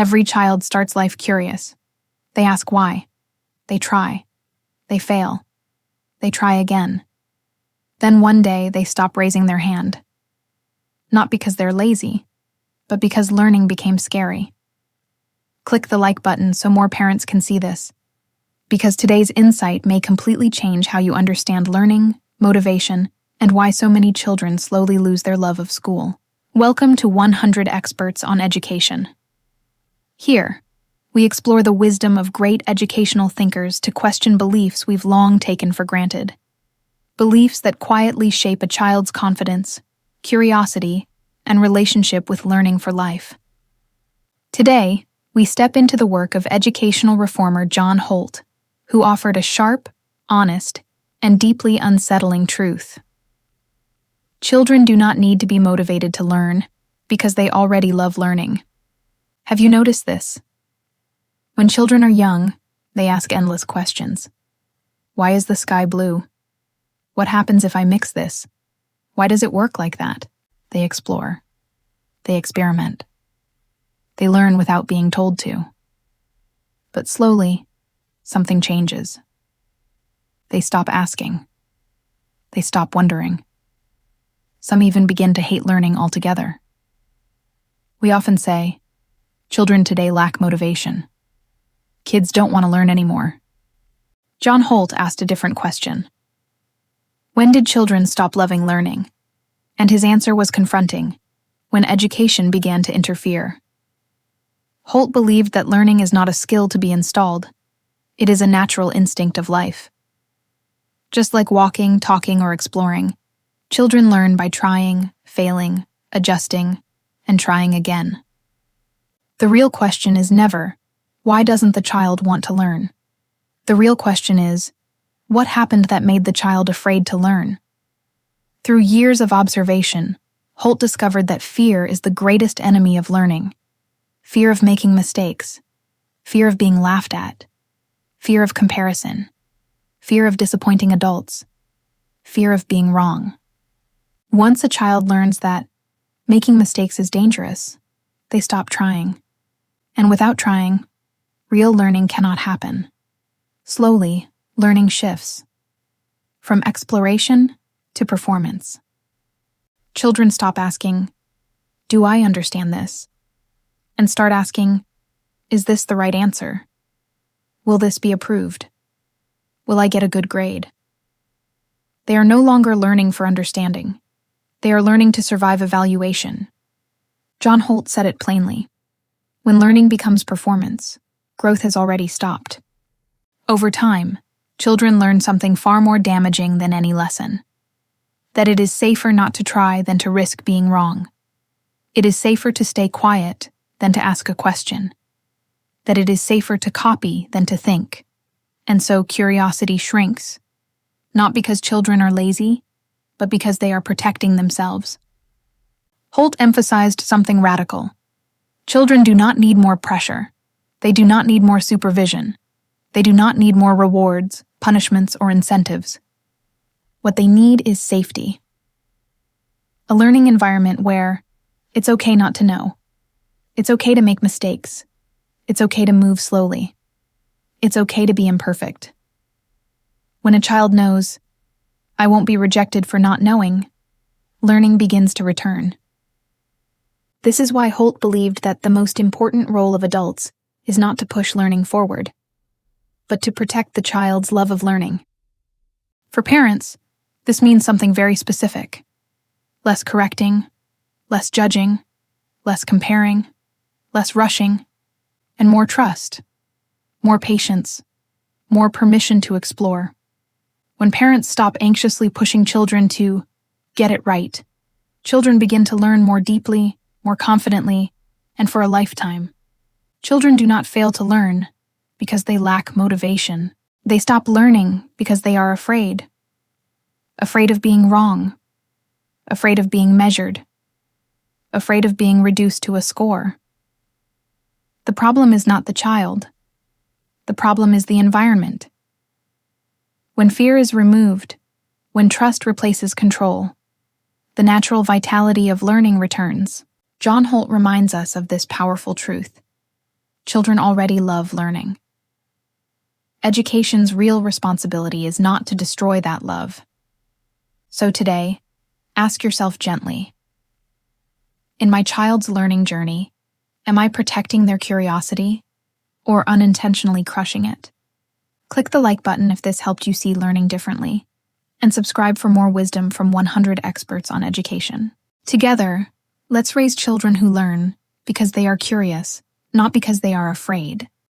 Every child starts life curious. They ask why. They try. They fail. They try again. Then one day they stop raising their hand. Not because they're lazy, but because learning became scary. Click the like button so more parents can see this, because today's insight may completely change how you understand learning, motivation, and why so many children slowly lose their love of school. Welcome to 100 Experts on Education. Here, we explore the wisdom of great educational thinkers to question beliefs we've long taken for granted. Beliefs that quietly shape a child's confidence, curiosity, and relationship with learning for life. Today, we step into the work of educational reformer John Holt, who offered a sharp, honest, and deeply unsettling truth. Children do not need to be motivated to learn because they already love learning. Have you noticed this? When children are young, they ask endless questions. Why is the sky blue? What happens if I mix this? Why does it work like that? They explore. They experiment. They learn without being told to. But slowly, something changes. They stop asking. They stop wondering. Some even begin to hate learning altogether. We often say, children today lack motivation. Kids don't want to learn anymore. John Holt asked a different question. When did children stop loving learning? And his answer was confronting, when education began to interfere. Holt believed that learning is not a skill to be installed. It is a natural instinct of life. Just like walking, talking, or exploring, children learn by trying, failing, adjusting, and trying again. The real question is never, why doesn't the child want to learn? The real question is, what happened that made the child afraid to learn? Through years of observation, Holt discovered that fear is the greatest enemy of learning. Fear of making mistakes, fear of being laughed at, fear of comparison, fear of disappointing adults, fear of being wrong. Once a child learns that making mistakes is dangerous, they stop trying. And without trying, real learning cannot happen. Slowly, learning shifts from exploration to performance. Children stop asking, "Do I understand this?" and start asking, "Is this the right answer? Will this be approved? Will I get a good grade?" They are no longer learning for understanding. They are learning to survive evaluation. John Holt said it plainly. When learning becomes performance, growth has already stopped. Over time, children learn something far more damaging than any lesson. That it is safer not to try than to risk being wrong. It is safer to stay quiet than to ask a question. That it is safer to copy than to think. And so curiosity shrinks, not because children are lazy, but because they are protecting themselves. Holt emphasized something radical. Children do not need more pressure. They do not need more supervision. They do not need more rewards, punishments, or incentives. What they need is safety. A learning environment where it's okay not to know. It's okay to make mistakes. It's okay to move slowly. It's okay to be imperfect. When a child knows, "I won't be rejected for not knowing," learning begins to return. This is why Holt believed that the most important role of adults is not to push learning forward, but to protect the child's love of learning. For parents, this means something very specific. Less correcting, less judging, less comparing, less rushing, and more trust, more patience, more permission to explore. When parents stop anxiously pushing children to get it right, children begin to learn more deeply, more confidently, and for a lifetime. Children do not fail to learn because they lack motivation. They stop learning because they are afraid. Afraid of being wrong. Afraid of being measured. Afraid of being reduced to a score. The problem is not the child. The problem is the environment. When fear is removed, when trust replaces control, the natural vitality of learning returns. John Holt reminds us of this powerful truth. Children already love learning. Education's real responsibility is not to destroy that love. So today, ask yourself gently, in my child's learning journey, am I protecting their curiosity or unintentionally crushing it? Click the like button if this helped you see learning differently, and subscribe for more wisdom from 100 experts on education. Together, let's raise children who learn because they are curious, not because they are afraid.